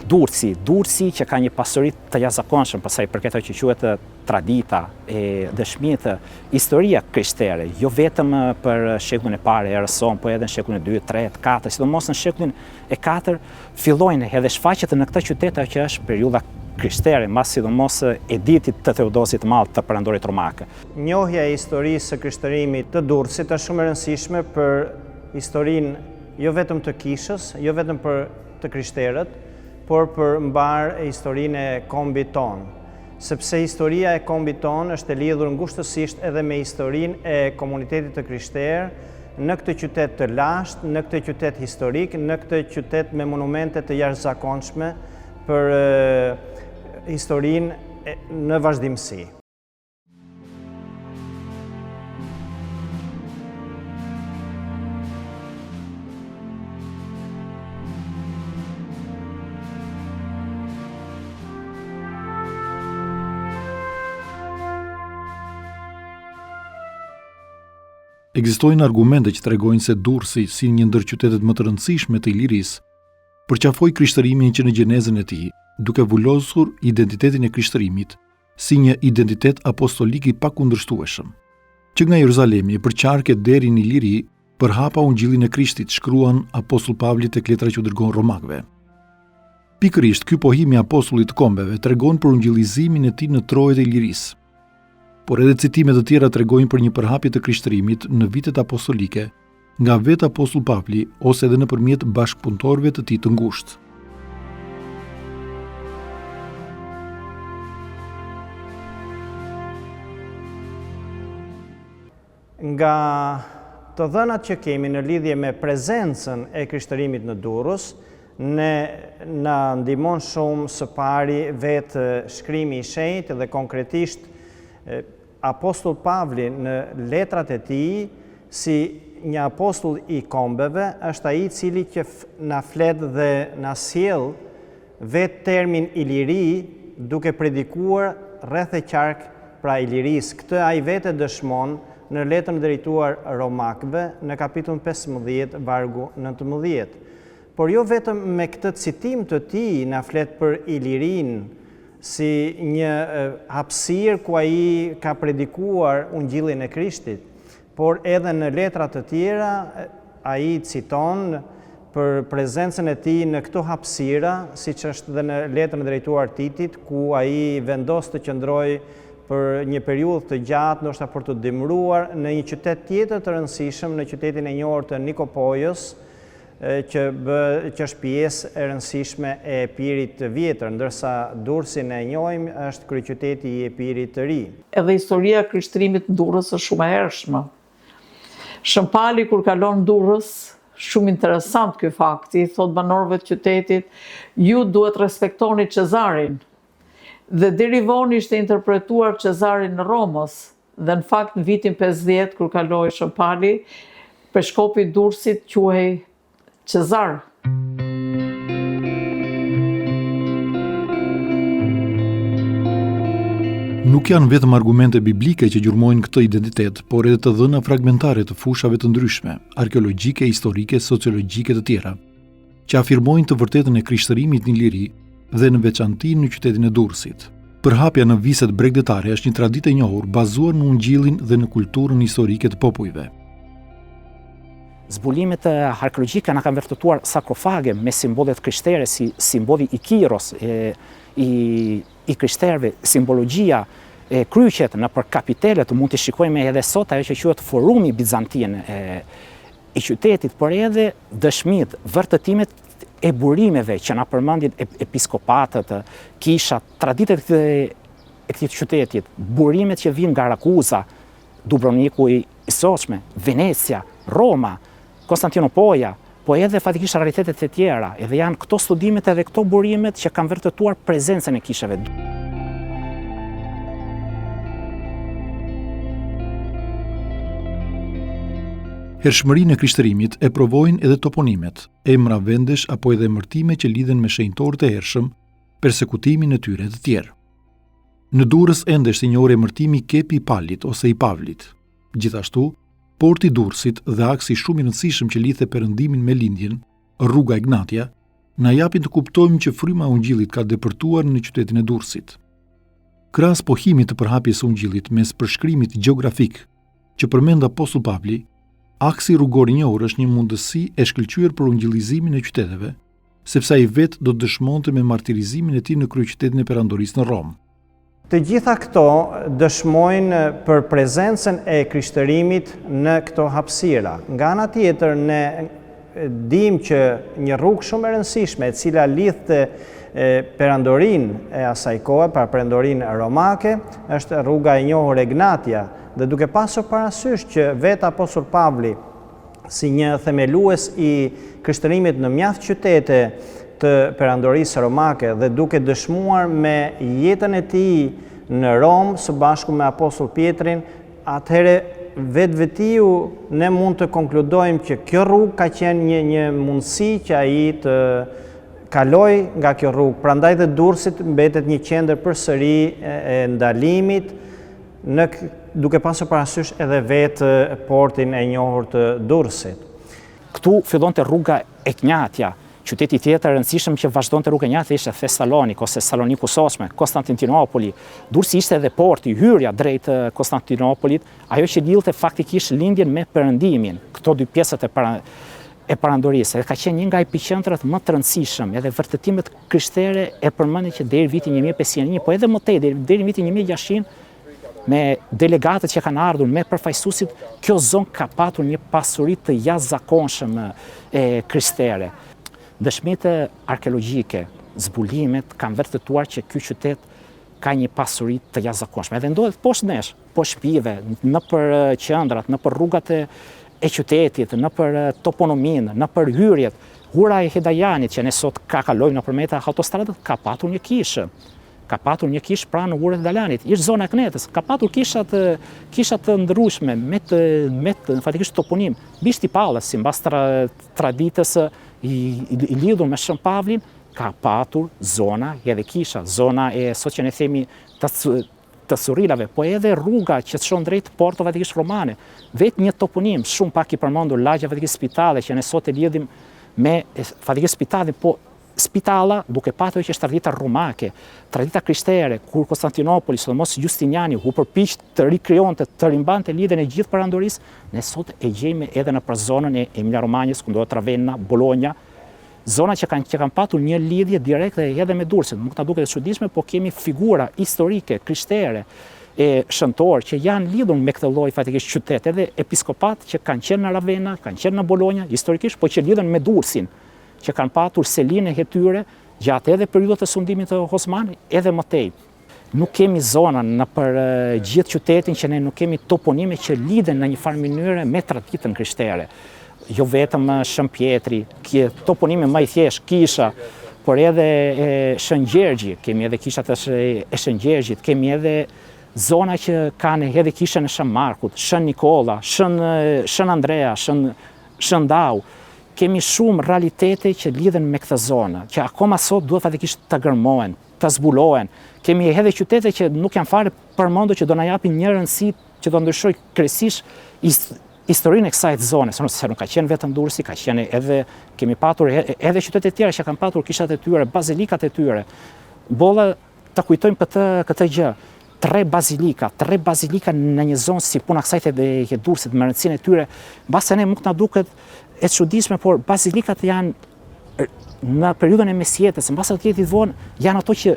Durrësi që ka një pasuri të jashtëzakonshme pasaj për këtë që quhet tradita e dëshmitë, historia krishtere, jo vetëm për shekullin e parë e erës sonë, po edhe në shekullin e 2, 3, 4, sidomos në shekullin e 4 fillojnë edhe shfaqet në këtë qytet që është periudha krishtere, mas sidomos editit të Theodosit të Madh të perandorit romak. Njohja e historisë së krishtërimit të Durrësit është shumë e rëndësishme për historinë jo vetëm të kishës, jo vetëm për të krishterët, por për mbar historinë e kombit tonë. Sepse historia e kombit tonë është e lidhur ngushtësisht edhe me historinë e komunitetit të krishterë në këtë qytet të lashtë, në këtë qytet historik, në këtë qytet me monumente të jashtëzakonshme për historinë në vazhdimsi. Ekzistojnë argumente që tregojnë se Durrësi, si një ndër qytetet më të rëndësishme të Ilirisë, përqafoi krishtërimin që në gjenezën e tij, duke vullosur identitetin e krishtërimit si një identitet apostolik i pakundërshtueshëm. Që nga Jeruzalemi e përqarke deri në Iliri, përhapa ungjillin e Krishtit, shkruan apostull Pavli tek letra që u dërgon romakëve. Pikërisht ky pohim i apostullit të kombeve tregon për ungjillizimin e tij në trojet e Ilirisë. Por edhe citime të tjera tregojnë për një përhapje të krishtërimit në vitet apostolike nga vetë apostull Pavli ose edhe nëpërmjet bashkëpunëtorëve të tij të ngushtë. Nga të dhënat që kemi në lidhje me prezencën e krishtërimit në Durrës, na ndihmon shumë së pari vetë shkrimi i shenjtë dhe konkretisht apostull Pavli në letrat e tij, si një apostull i kombeve, është ai i cili që na flet dhe na sjell vetë termin Iliri, duke predikuar rreth e qark pra Ilirisë. Këtë ai vetë dëshmon në letrën drejtuar romakëve në kapitullin 15, vargu 19. Por jo vetëm me këtë citim të tij na flet për Ilirinë, si një hapësirë ku ai ka predikuar ungjillin e Krishtit, por edhe në letra të tjera ai citon për prezencën e tij në këto hapësira, siç është dhe në letrën drejtuar Titit, ku ai vendos të qëndrojë për një periudhë të gjatë, ndoshta për të dimruar në një qytet tjetër të rëndësishëm, në qytetin e njohur të Nikopojës, që është pjesë e rëndësishme e Epirit të vjetër, ndërsa Durrësin e njohim është kryeqyteti i Epirit të ri. Edhe historia e krishtërimit të Durrës është shumë e hershme. Shën Pali kur kalon Durrës, shumë interesant ky fakti, thot banorëve të qytetit, ju duhet respektoni Cezarin. Dhe deri vonë ishte interpretuar Cezarin në Romës, dhe në fakt në vitin 50 kur kaloi Shën Pali, peshkopi i Durrësit quhej Cezar. Nuk janë vetëm argumente biblike që gjurmojnë këtë identitet, por edhe të dhëna fragmentare të fushave të ndryshme, arkeologjike, historike, sociologjike të tjera, që afirmojnë të vërtetën e krishtërimit në Iliri dhe në veçanti në qytetin e Durrësit. Përhapja në viset bregdetare është një traditë e njohur bazuar në ungjillin dhe në kulturën historike të popujve. Zbulimet arkeologjike na kanë vërtetuar sarkofage me simbolet krishtere, si simboli i Kiros, i krishterëve, simbologjia e kryqet në për kapitelet, mund të shikojmë edhe sot ajo që quhet forumi bizantin i qytetit, por edhe dëshmitë, vërtetimet e burimeve që na përmendin episkopatët, kishat, traditat e këtij qytetit, burimet që vijnë nga Rakuza, Dubrovniku i sotshme, Venecia, Roma, Konstantinopoja, po edhe fatikisht raritetet e tjera, edhe janë këto studimet edhe këto burimet që kanë vërtetuar prezencën e kishave. Hershmërinë e krishtërimit e provojnë edhe toponimet, emra vendesh apo edhe emërtime që lidhen me shenjtorët e hershëm, persekutimin e tyre të tjerë. Në Durrës ende është i njohur emërtimi Kepi i Palit ose i Pavlit. Gjithashtu, porti i Durrësit dhe aksi shumë i rëndësishëm që lidhte perëndimin me lindjen, rruga Ignatia, na japin të kuptojmë që fryma e Ungjillit ka depërtuar në qytetin e Durrësit. Krahas pohimit të përhapjes së Ungjillit mes përshkrimit gjeografik që përmend apostulli Pavli, aksi rrugor i njohur është një mundësi e shkëlqyer për ungjillizimin e qyteteve, sepse ai vetë do të dëshmonte me martirizimin e tij në kryeqytetin e perandorisë në Rom. Të gjitha këto dëshmojnë për prezencën e krishtërimit në këto hapësira. Nga ana tjetër, ne dim që një rrugë shumë e rëndësishme e cila lidhte perandorinë e asaj kohe, pra perandorinë romake, është rruga e njohur Egnatia, dhe duke pasur parasysh që vetë apostulli Pavli, si një themelues i krishtërimit në mjaft qytete të perandorisë romake dhe duke dëshmuar me jetën e tij në Rom së bashku me apostull Pietrin, atëherë vetvetiu ne mund të konkludojmë që kjo rrugë ka qenë një mundësi që ai të kaloj nga kjo rrugë. Prandaj dhe Durrësit mbetet një qendër përsëri e ndalimit, duke pasur parasysh edhe vetë portin e njohur të Durrësit. Këtu fillonte rruga Egnatia. Qyteti tjetër e rëndësishëm që vazhdonte rruga Egnatia ishte Thessalonik ose Saloniku Sosme, Konstantinopoli. Durrësi ishte edhe porti, hyrja drejt Konstantinopolit, ajo që lidhte faktikisht lindjen me Perëndimin. Këto dy pjesët e perandorisë, ka qenë një nga epiqendrat më të rëndësishëm, edhe vërtetimet krishtere e përmendin që deri vitin 1501, po edhe më tej, deri vitin 1600, me delegatët që kanë ardhur, me përfaqësuesit, kjo zonë ka patur një pasuri të jashtëzakonshme krishtere. Dëshmitë arkeologjike, zbulimet kanë vërtetuar që ky qytet ka një pasuri të jashtëzakonshme. Edhe ndodhet poshtë nesh, poshtë shtëpive, nëpër qendrat, nëpër rrugat e qytetit, nëpër toponominë, nëpër hyrjet. Ura e Hedajanit që ne sot ka kalojmë nëpërmjet autostradës ka patur një kishë. Ka patur një kishë pranë urës Dalanit, ishtë zona e Knetës, ka patur kishat të ndryshme me fatikisht toponim. Bishti Pallës, simbas traditës i lidhur me Shën Pavlin, ka patur zona edhe kisha, zona e sot që ne themi të Surrilave, po edhe rruga që të shon drejt Porto fatikisht romane. Vetë një toponim, shumë pak i përmendur lagja fatikisht Spitale, që ne sot e lidhim me fatikisht Spitalin, po Spitala, duke patur që është tradita romake, tradita krishtere, kur Konstantinopoli, sidomos Justiniani, u përpiq të rikrijonte, të rimbante lidhjen e gjithë perandorisë, ne sot e gjejmë edhe në zonën e Emilia-Romanjës, ku ndodhet Ravenna, Bologna, zona që kanë patur një lidhje direkte edhe me Durrësin. Nuk na duket e çuditshme, po kemi figura historike, krishtere, shëntor që janë lidhur me këtë lloj fatikisht qytet, edhe episkopat që kanë qenë në Ravenna, kanë qenë në Bologna, historikisht, po që lidhen me Durrësin, që kanë patur selin e hetyre gjatë edhe periudhës të sundimit të Osmanit, edhe më tej. Nuk kemi zona në për gjithë qytetin që ne nuk kemi toponime që lidhen në një farë mënyrë me traditën krishtere. Jo vetëm Shën Pjetri, toponime më i thjesht, kisha, por edhe Shën Gjergji, kemi edhe kishat e Shën Gjergjit, kemi edhe zona që kanë edhe kishën e Shën Markut, Shën Nikola, Shën Andrea, Shën Dau. Kemi shumë realitete që lidhen me këtë zonë, që akoma sot duhet fatikisht të gërmohen, të zbulohen. Kemi edhe qytete që nuk janë fare përmendur që do na japin një rëndësi që do ndryshoj krejtësisht historinë e kësaj zone, se nuk ka qenë vetëm Durrësi, ka qenë edhe kemi patur edhe qytete tjera që kanë patur kishat e tyre, bazilikat e tyre. Bolla ta kujtojmë këtë gjë. 3 bazilika në një zonë si puna kësaj të Durrësit, me rëndësinë e tyre, mbase ne nuk na duket e çuditshme, por bazilikat janë në periudhën e mesjetës, mbas atë jetit vonë, janë ato që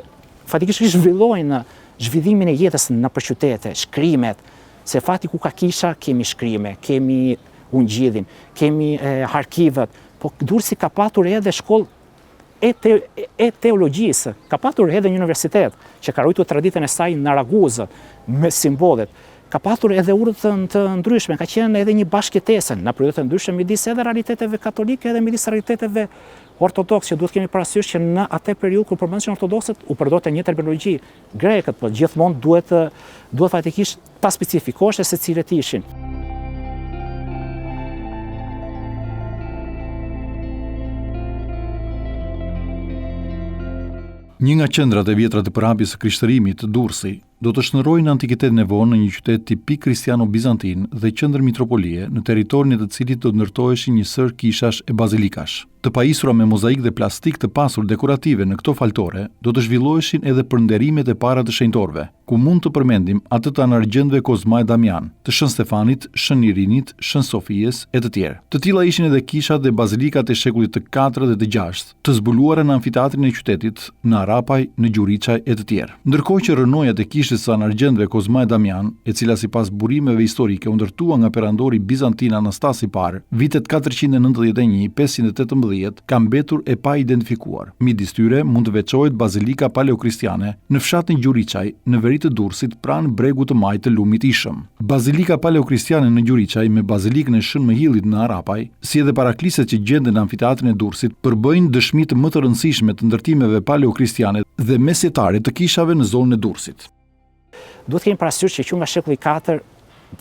fatikisht zhvillojnë zhvillimin e jetës në qytete, shkrimet, se fati ku ka kisha kemi shkrime, kemi ungjillin, kemi arkivet, po Durrësi ka patur edhe shkollë e teologjisë, ka patur edhe një universitet që ka ruajtur traditën e saj në Raguzë me simbolet. Ka patur edhe urët të ndryshme, ka qenë edhe një bashkëjetesë në periudhë të ndryshme midis edhe realiteteve katolike edhe midis realiteteve ortodoks, që duhet kemi parasysh që në atë periudhë kur përmendeshin ortodoksët u përdorte një terminologji grekët, por gjithmonë duhet fatikisht ta specifikosh se cilët ishin. Një nga qendrat e vjetra të përhapjes së krishtërimit të Durrësi do të shndërrojnë antikitetin e vonë në një qytet tipik kristiano-bizantin dhe qendër mitropolie në territorin e të cilit do të ndërtoheshin një sër kishash e bazilikash. Të pajisura me mozaik dhe plastik të pasur dekorative në këto faltore, do të zhvilloheshin edhe përnderimet e para të shenjtorëve, ku mund të përmendim atë të anargjendëve Kozma e Damian, të Shën Stefanit, Shën Irinit, Shën Sofijes e të tjerë. Të tilla ishin edhe kishat dhe bazilikat e shekullit të 4 dhe të 6, të zbuluara në amfiteatrin e qytetit, në Arapaj, në Gjuriçaj e të tjerë. Ndërkohë që rënojat e kishës së anargjendëve Kozma e Damian, e cila sipas burimeve historike u ndërtua nga perandori bizantin Anastas I Parë, vitet 491-518 ka mbetur e pa identifikuar. Midis tyre mund të veçohet bazilika paleokristiane në fshatin Gjuriçaj, në veri të Durrësit, pranë bregut të majtë të lumit Ishëm. Bazilika paleokristiane në Gjuriçaj me bazilikën e Shën Mëhillit në Arapaj, si edhe parakliset që gjenden në amfiteatrin e Durrësit, përbëjnë dëshmi të më të rëndësishme të ndërtimeve paleokristiane dhe mesjetare të kishave në zonën e Durrësit. Duhet kemi parasysh që nga shekulli 4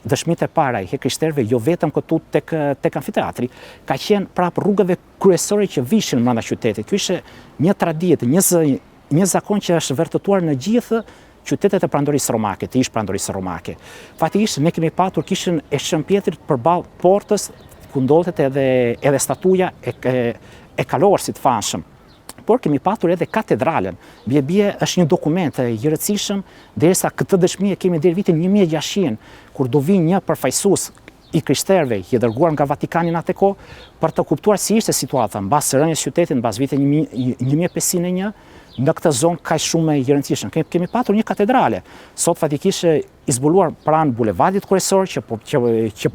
dëshmitë e para e krishterëve jo vetëm këtu tek amfiteatri, ka qenë prapë rrugëve kryesore që vishin brenda qytetit. Ky ishte një traditë, një zakon që është vërtetuar në gjithë qytetet e prandorisë romake, të ish prandorisë romake. Fatikisht ne kemi patur kishën e Shën Pjetrit përballë portës ku ndodhet edhe statuja e kalorësit famshëm. Por kemi patur edhe katedralen. Bie është një dokument i rëndësishëm, derisa këtë dëshmi e kemi deri vitin 1600, kur do vi një përfaqësues I krishterëve i dërguar nga Vatikani në atë kohë për të kuptuar si ishte situata mbas rënies së qytetit mbas vitit 1501 në këtë zonë kaq shumë e rëndësishme. Kemi patur një katedrale, sot fatikisht I zbuluar pranë bulevardit kryesor që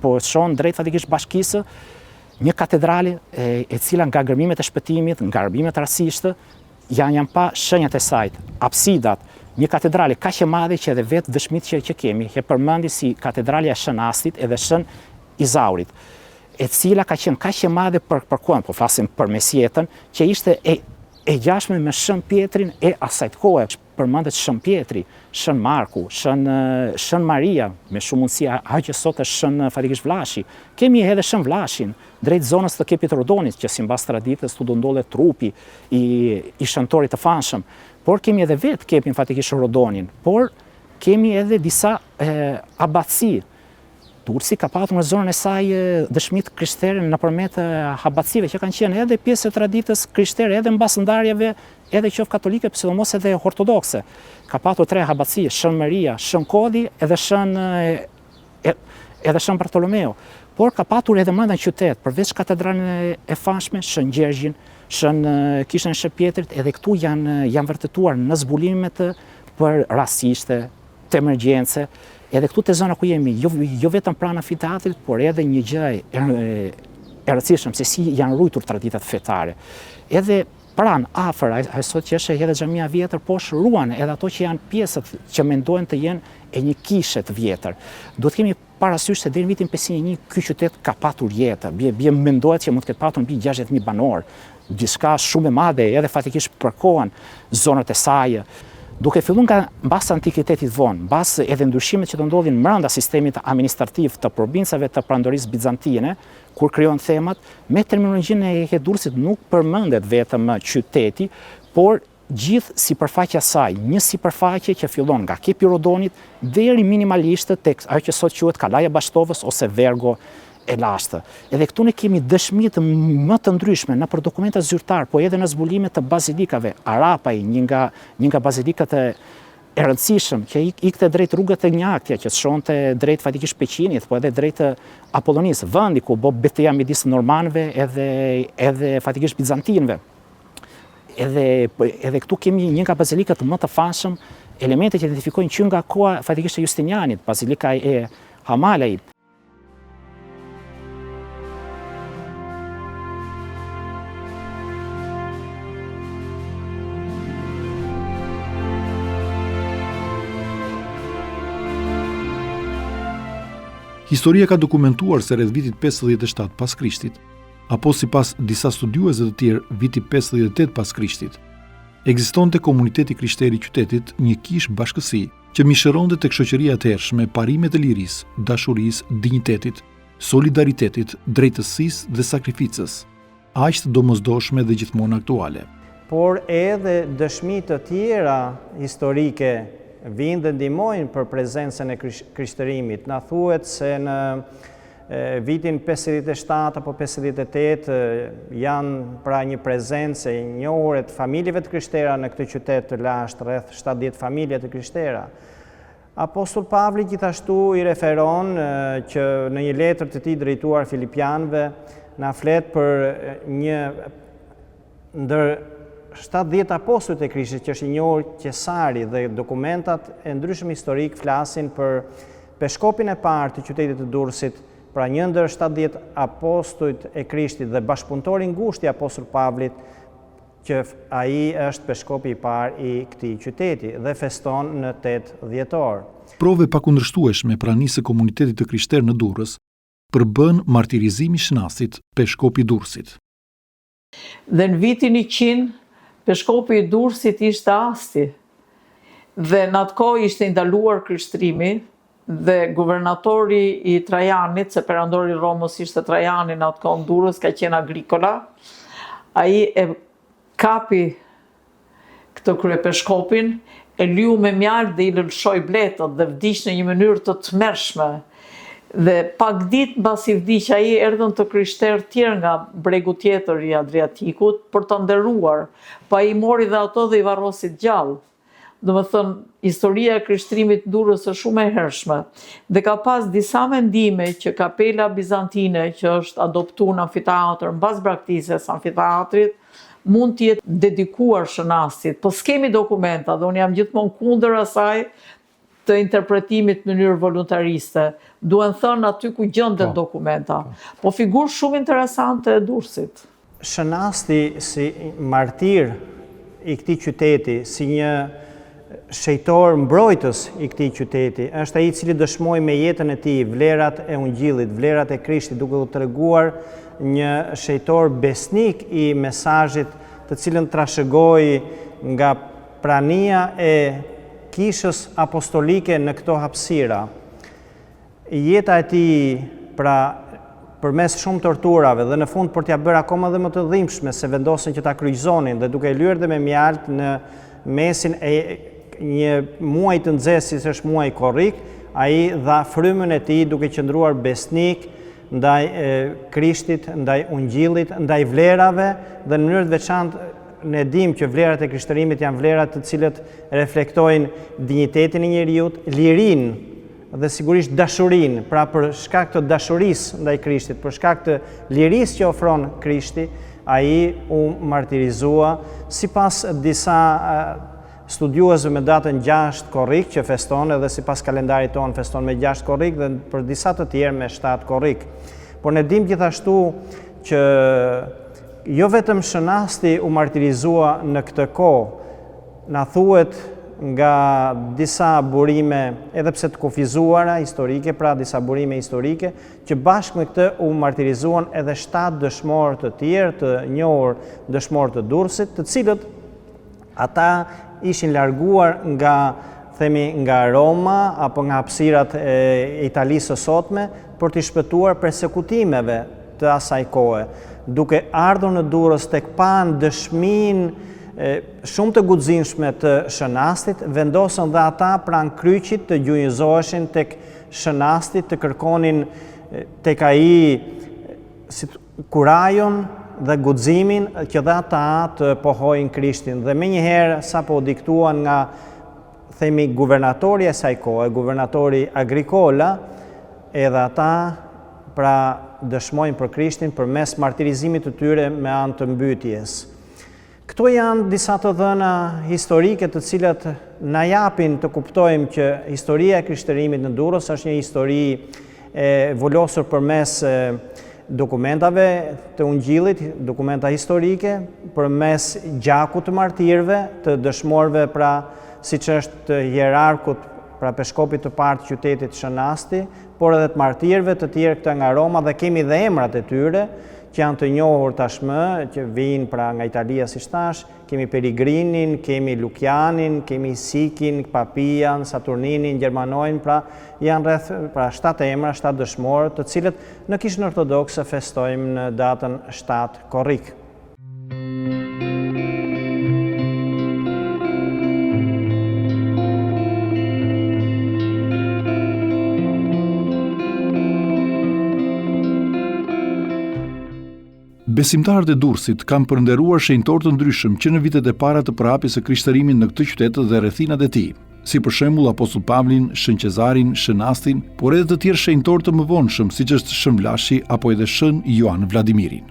po shon drejt fatikisht bashkisë, një katedrale e cila nga gërmimet e shpëtimit, nga gërmimet rasishtë, janë pa shenjat e saj, apsidat, një katedrale kaq e madhe që edhe vetë dëshmitë që kemi, e përmendi si katedralja e Shën Astit edhe Shën Izaurit, e cila ka qenë kaq e madhe për kohën, po flasim për mesjetën, që ishte e ngjashme me Shën Pjetrin e asaj kohe. Përmendet Shën Pjetri, Shën Marku, Shën Maria, me shumë mundësi ajo që sot është Shën fatikisht Vlashi. Kemi edhe Shën Vlashin, drejt zonës të Kepit Rodonit, që sipas traditës tu do ndodhet trupi I shëntorit të famshëm. Por kemi edhe vetë Kepin fatikisht Rodonin, por kemi edhe disa abatësi. Durrësi ka patur në zonën e saj dëshmitë krishtere nëpërmjet abatësive që kanë qenë edhe pjesë e traditës krishtere, edhe mbas ndarjeve, edhe qoftë katolike, sidomos edhe ortodokse. Ka patur 3 abatësi, Shën Maria, Shën Kodi edhe Shën Bartolomeo. Por ka patur edhe brenda qytet, përveç katedralën e famshme, Shën Gjergjin, kishën e Shën Pjetrit, edhe këtu janë vërtetuar në zbulimet për rastishte, të emergjence. Edhe këtu te zona ku jemi, jo vetëm pranë amfiteatrit, por edhe një gjë e rëndësishme se si janë ruajtur traditat fetare. Edhe pranë afër, sot që është edhe xhamia vjetër, poshtë ruan edhe ato që janë pjesët që mendohen të jenë e një kishe të vjetër. Duhet kemi parasysh se deri në vitin 501 ky qytet ka patur jetë. Bie mendohet që mund të ketë patur mbi 60.000 banor, diçka shumë e madhe edhe fatikisht për kohën, zonat e saj. Duke filluar nga mbas antikitetit vonë, mbas edhe ndryshimet që do ndodhin brenda sistemit administrativ të provincave të prandorisë bizantine, kur krijohen themat, me terminologjinë e Durrësit nuk përmendet vetëm qyteti, por gjithë sipërfaqja e saj, një sipërfaqe që fillon nga Kepi Rodonit deri minimalisht tek ajo që sot quhet Kalaja Bashtovës ose Vergo e lashtë. Edhe këtu ne kemi dëshmitë më të ndryshme në për dokumentat zyrtar, po edhe në zbulimet të bazilikave. Arapaj, një nga bazilikat e rëndësishëm, që ikte drejt rrugët e Njaktja, që shonte drejt fatikisht Peqinit, po edhe drejt Apollonisë, vendi ku bo betejë midis normanëve edhe fatikisht bizantinëve. Edhe këtu kemi një nga bazilikat më të famshëm, elemente që identifikojnë që nga koha fatikisht e Justinianit, bazilika e Hamalait. Historia ka dokumentuar se rreth vitit 57 pas Krishtit, apo sipas disa studiuesve të tjerë, viti 58 pas Krishtit, ekzistonte komuniteti krishter I qytetit, një kish bashkësi që mishëronte tek shoqëria e atëhershme parimet e lirisë, dashurisë, dinjitetit, solidaritetit, drejtësisë dhe sakrificës, aq të domosdoshme dhe gjithmonë aktuale. Por edhe dëshmi të tjera historike vinë dhe ndihmojnë për prezencën e krishtërimit. Na thuhet se në vitin 57 apo 58 janë pra një prezencë e njohur të familjeve të krishtera në këtë qytet të lashtë, rreth 70 familje të krishtera. Apostol Pavli gjithashtu i referon që në një letër të tij drejtuar Filipianëve na flet për një ndër 70 apostujt e Krishtit që është i njohur Qesari, dhe dokumentat e ndryshëm historik flasin për peshkopin e parë të qytetit të Durrësit, pra një ndër 70 apostujt e Krishtit dhe bashkëpunëtori ngushtë i apostol Pavlit, që ai është peshkopi i parë i këtij qyteti dhe feston në 8 dhjetor. Prove pakundërshtueshme pranisë së komunitetit të krishter në Durrës përbën martirizimi i Shnasit, peshkopi i Durrësit. Dhe në vitin 100, peshkopi i Durrësit ishte Asti, dhe në atë kohë ishte ndaluar krishterimi, dhe guvernatori i Trajanit, se perandori i Romës ishte Trajani në atë kohë në Durrës, ka qenë Agrikola, ai e kapi këtë kryepeshkopin, e lyu me mjaltë dhe i lëshoi bletët dhe vdiq në një mënyrë të tmerrshme. Dhe pak ditë mbasi vdiq ai, erdhën të krishterë tjerë nga bregu tjetër i Adriatikut për të nderuar, pa i mori dhe ato dhe i varrosi gjallë. Domethënë, historia e krishtrimit të Durrës është shumë e hershme dhe ka pas disa mendime që kapela bizantine, që është adoptuar në amfiteatër mbas braktisjes së amfiteatrit, mund të jetë dedikuar Shënasit, po s'kemi dokumenta dhe unë jam gjithmonë kundër asaj të interpretimit në mënyrë voluntariste. Duhen thënë aty ku gjendet dokumenta. Po figurë shumë interesante e Durrësit. Shënasti si martir i këtij qyteti, si një shejtor mbrojtës i këtij qyteti, është ai i cili dëshmoi me jetën e tij vlerat e Ungjillit, vlerat e Krishtit, duke u treguar një shejtor besnik i mesazhit, të cilën trashëgoi nga prania e kishës apostolike në këto hapësira. Jeta e tij, pra përmes shumë torturave dhe në fund për t'ia bërë akoma dhe më të dhimbshme, se vendosën që ta kryqëzonin dhe duke lyer dhe me mjalt në mesin e një muaj të nxehtë, si është muaji korrik, ai dha frymën e tij duke qëndruar besnik ndaj Krishtit, ndaj Ungjillit, ndaj vlerave, dhe në mënyrë të veçantë ne dimë që vlerat e krishtërimit janë vlerat të cilët reflektojnë dinjitetin e njerëzit, lirinë dhe sigurisht dashurinë. Pra për shkak të dashurisë ndaj Krishtit, për shkak të lirisë që ofron Krishti, ai u martirizua sipas disa studiuesve me datën 6 korrik që feston, edhe sipas kalendarit tonë feston me 6 korrik dhe për disa të tjerë me 7 korrik. Por ne dimë gjithashtu që jo vetëm Shënasti u martirizua në këtë kohë, na thuhet nga disa burime, edhe pse të kufizuara historike, pra disa burime historike, që bashkë me këtë u martirizuan edhe 7 dëshmorë të tjerë të njohur dëshmorë të Durrësit, të cilët ata ishin larguar nga Roma apo nga hapësirat e Italisë së sotme për t'i shpëtuar persekutimeve të asaj kohe, duke ardhur në Durrës tek pan dëshminë shumë të guximshme të Shënastit, vendosën dhe ata pranë kryqit të gjunjëzoheshin tek Shënasti, të kërkonin tek ai kurajon dhe guximin që dhe ata të pohojnë Krishtin. Dhe menjëherë sapo u diktuan nga themi guvernatori e saj kohe, guvernatori Agrikola, edhe ata pra dëshmojnë për Krishtin përmes martirizimit të tyre me anë të mbytyjes. Këto janë disa të dhëna historike të cilat na japin të kuptojmë që historia e krishtërimit në Durrës është një histori e volosur përmes dokumentave të Ungjillit, dokumenta historike, përmes gjakut të martirëve, të dëshmorëve, pra siç është hierarkut, pra peshkopit të parë të qytetit Shënasti, por edhe të martirëve të tjerë këta nga Roma, dhe kemi dhe emrat e tyre që janë të njohur tashmë, që vijnë pra nga Italia, si thash, kemi Perigrinin, kemi Lukianin, kemi Sikin, Papian, Saturninin, Gjermanoin, pra janë rreth 7 emra, 7 dëshmorë, të cilët në Kishën Ortodokse festojmë në datën 7 korrik. Besimtarët e Durrësit kanë përnderuar shenjtor të ndryshëm që në vitet e para të prapjes së krishtërimit në këtë qytet dhe rrethinat e tij, si për shembull apostull Pavlin, Shën Qezarin, Shën Astin, por edhe të tjerë shenjtor të mëvonshëm, siç është Shën Vlashi apo edhe Shën Joan Vladimirin.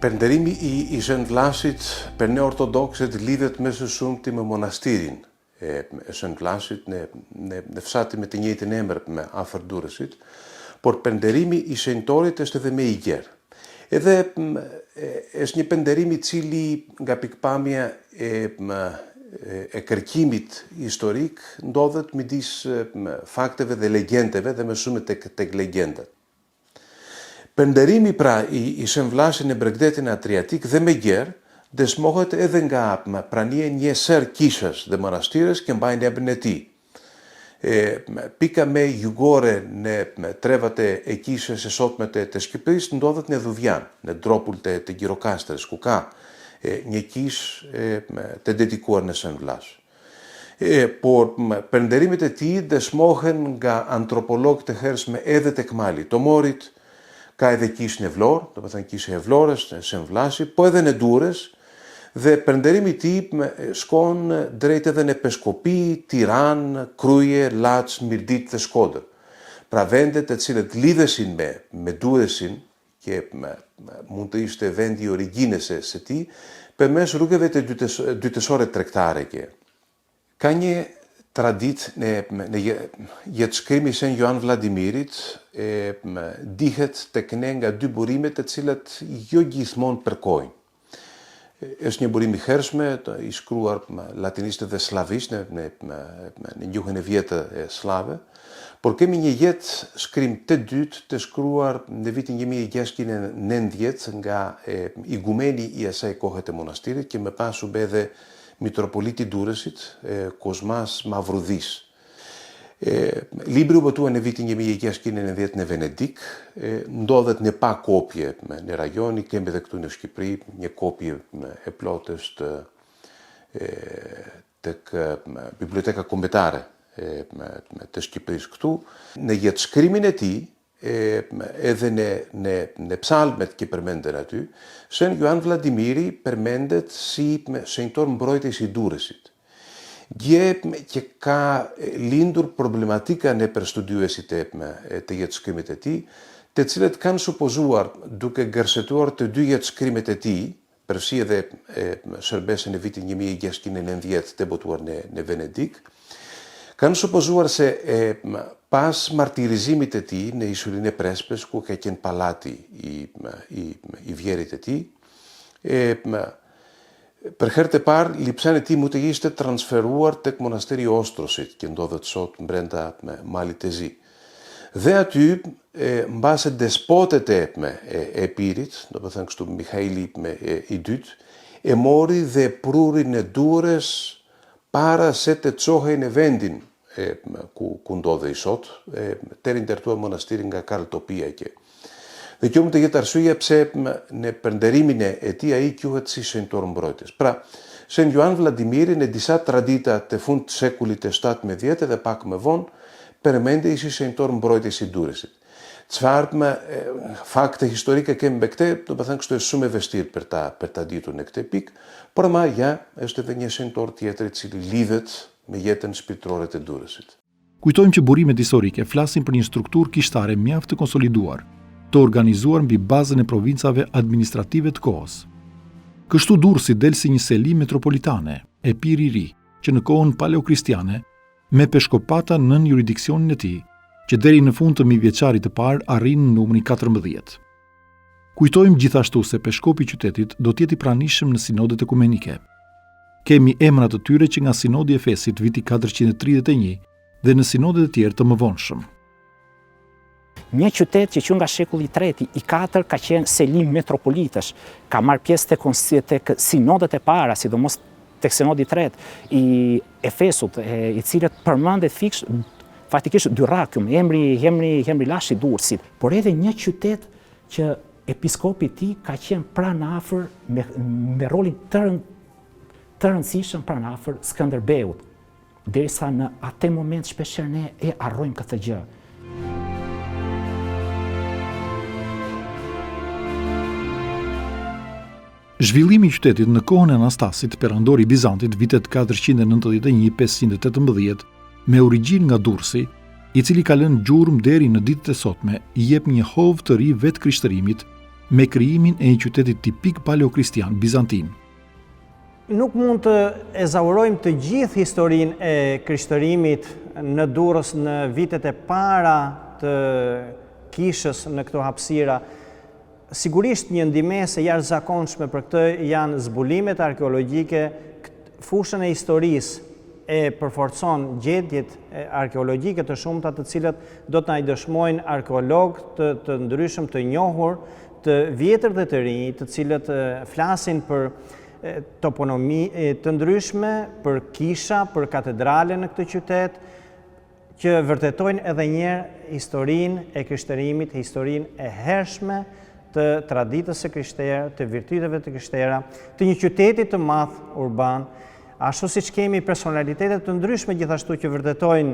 Përnderimi i Shën Vlashit për ne ortodokset lidhet më së shumti me monastirin e Shën Vlashit në fshati me të njëjtin emër me afër Durrësit, por përnderimi i shenjtorit është edhe më i gjerë. Edhe është një përnderim i cili nga pikpamja e kërkimit historik ndodhet midis fakteve dhe legendeve dhe më shumë tek legendat. Përnderimi pra i Shën Vlashit në Bregdetin Adriatik dhe më gjerë dëshmohet edhe nga prania një sër kishës dhe monastires që mbajnë emrin e tij. Pika më jugore në trevat e kishës së sotme të Shqipërisë ndodhet në Dhuvjan, në dropull të Gjirokastrës, ku ka një kishë të dedikuar në Shën Vlash. Por përnderimet e tij dëshmohen nga antropologë të hershme edhe tek mali Tomorit, ka edhe kishën e Vlorë, do të thënë kishë e Vlorës, në Shën Vlashi, po edhe në Durrës, dhe përnderimi i tij shkon drejt edhe në Peshkopi, Tiranë, Kruje, Laç, Mirdit dhe Shkodër. Pra vendet të cilët lidheshin me Durrësin, që mund të ishte vendi i origjinës së tij, përmes rrugëve të dytësore tregtare që. Ka një traditë në jetëshkrimi i Shën Joan Vladimirit, dihet tek ne nga dy burime të cilat jo gjithmonë përkojnë. Është një burim i hershme, i shkruar latinisht dhe slavisht në gjuhën e vjetër e slave, por kemi një jetë shkrim të dytë të shkruar në vitin 1690 nga igumeni i asaj kohe të monastirit, që më pas u bë edhe mitropoliti i Durrësit, Kozmas Mavrudhis. Libri u botua në vitin 1690 në Venedik, ndodhet në pa kopje në rajoni, kemi edhe këtu në Shqipëri, një kopje e plotë është tek Biblioteka Kombetare të Shqipërisë këtu. Në jetëshkrimin e tij, edhe në psalmet që përmenden aty, Shën Joan Vladimiri përmendet si shenjtor mbrojtës i Durrësit. Gjë që ka lindur problematika në përstudiuesit të jetëshkrimit e tij, të cilët kanë supozuar, duke gërsetuar të dy jetëshkrimet e tij, përfshi edhe shërbesën e vitin 1690 të botuar në Venedik, kanë supozuar se pas martirizimit e tij në Isulinë e Prespes, ku ka qenë pallati i vjerit e tij, për herë të parë, lipsani i tij mund të ishte transferuar tek monasteri i Ostrosit, që ndodhet sot brenda malit të Zi. Dhe aty, mbase despotet e Epirit, do të thënë kështu Mikhaili i dytë, e mori dhe pruri në Durrës para se të çohej në vendin ku ndodhej sot, deri ndërtuar monastirin nga Karl Topia që. Dhe kjo mund të jetë arsyeja pse në përnderimin e tij ai quhet si shenjtor mbrojtës. Pra, Shën Joan Vladimiri në disa tradita të fund të shekullit të 17 dhe pak më vonë përmendej si shenjtor mbrojtës i Durrësit. Çfarë fakte historike kemi me këtë, do të thënë kështu është shumë e vështirë për ta ditur në këtë pikë, por më ja është edhe një shenjtor tjetër i cili lidhet me jetën shpirtërore të Durrësit. Kujtojmë që burimet historike flasin për një strukturë kishtare mjaft të konsoliduar, të organizuar mbi bazën e provincave administrative të kohës. Kështu Durrësi del si një seli metropolitane, e piri i ri, që në kohën paleokristiane, me peshkopata nën jurisdiksionin e tij, që deri në fund të mijëvjeçarit të parë arrin në numrin 14. Kujtojmë gjithashtu se peshkopi i qytetit do të jetë i pranishëm në sinodet ekumenike. Kemi emrat të tyre që nga sinodi i Efesit viti 431 dhe në sinodet e tjerë të mëvonshëm. Një qytet që nga shekulli III i 4 ka qenë selim metropolitësh, ka marrë pjesë tek sinodet e para, sidomos tek sinodi i III i Efesut, i cilët përmendet faktikisht Dyrrachium, emri lash i Durrësit, por edhe një qytet që episkopi i tij ka qenë pranë afër me rolin të rëndësishëm pranë afër Skënderbeut, derisa në atë moment shpeshherë ne e harrojmë këtë gjë. Zhvillimi i qytetit në kohën e Anastasit, perandori i Bizantit, vitet 491-518, me origjinë nga Durrësi, i cili ka lënë gjurmë deri në ditët e sotme, i jep një hovë të ri vetë krishtërimit me krijimin e një qytetit tipik paleokristian bizantin. Nuk mund të ezaurojmë të gjithë historinë e krishtërimit në Durrës në vitet e para të kishës në këto hapësira. Sigurisht një ndihmëse jashtëzakonshme për këtë janë zbulimet arkeologjike. Fushën e historisë e përforcon gjetjet arkeologjike të shumta, të cilat do të na i dëshmojnë arkeologë të ndryshëm, të njohur, të vjetër dhe të rinj, të cilët flasin për toponomi të ndryshme, për kisha, për katedrale në këtë qytet, që vërtetojnë edhe njerë historinë e krishtërimit, historinë e hershme të traditës së krishtere, të virtyteve të krishtera, të një qyteti të madh urban, ashtu siç kemi personalitetet të ndryshme gjithashtu që vërtetojnë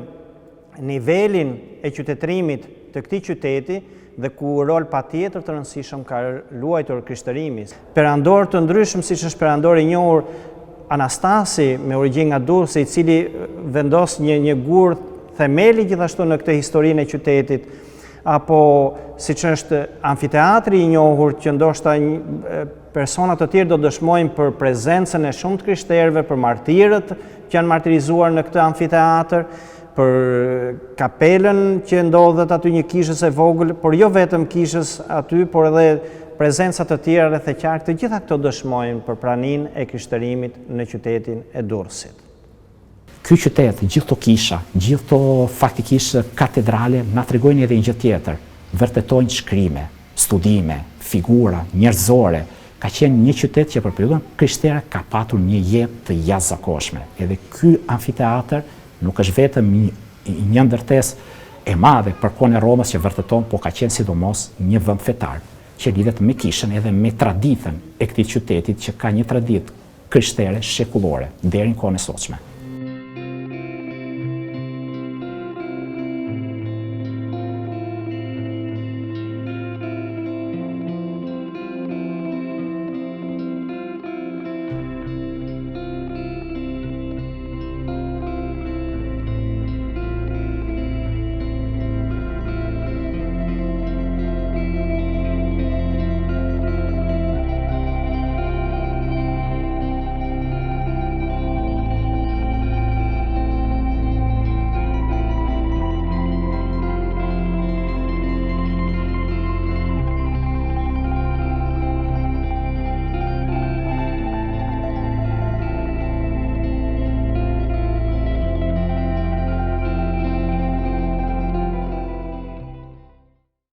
nivelin e qytetërimit të këtij qyteti dhe ku rol patjetër të rëndësishëm ka luajtur krishtërimi. Perandor të ndryshëm, siç është perandori i njohur Anastasi me origjinë nga Durrësi, i cili vendos një gur themeli gjithashtu në këtë historinë e qytetit, apo siç është amfiteatri i njohur që ndoshta persona të tjerë do dëshmojnë për prezencën e shumë të krishterëve, për martirët që janë martirizuar në këtë amfiteatër, për kapelën që ndodhet aty, një kishës e vogël, por jo vetëm kishës aty, por edhe prezenca të tjera rreth e qark, të gjitha këto dëshmojnë për praninë e krishtërimit në qytetin e Durrësit. Ky qytet, gjithë këto kisha, gjithë këto faktikisht katedrale na tregojnë edhe një gjë tjetër, vërtetojnë shkrime, studime, figura njerëzore. Ka qenë një qytet që për periudhën krishtere ka patur një jetë të jashtëzakonshme. Edhe ky amfiteatër nuk është vetëm një ndërtesë e madhe për kohën e Romës që vërteton, po ka qenë sidomos një vend fetar që lidhet me kishën edhe me traditën e këtij qytetit që ka një traditë krishtere shekullore deri në kohën e sotshme.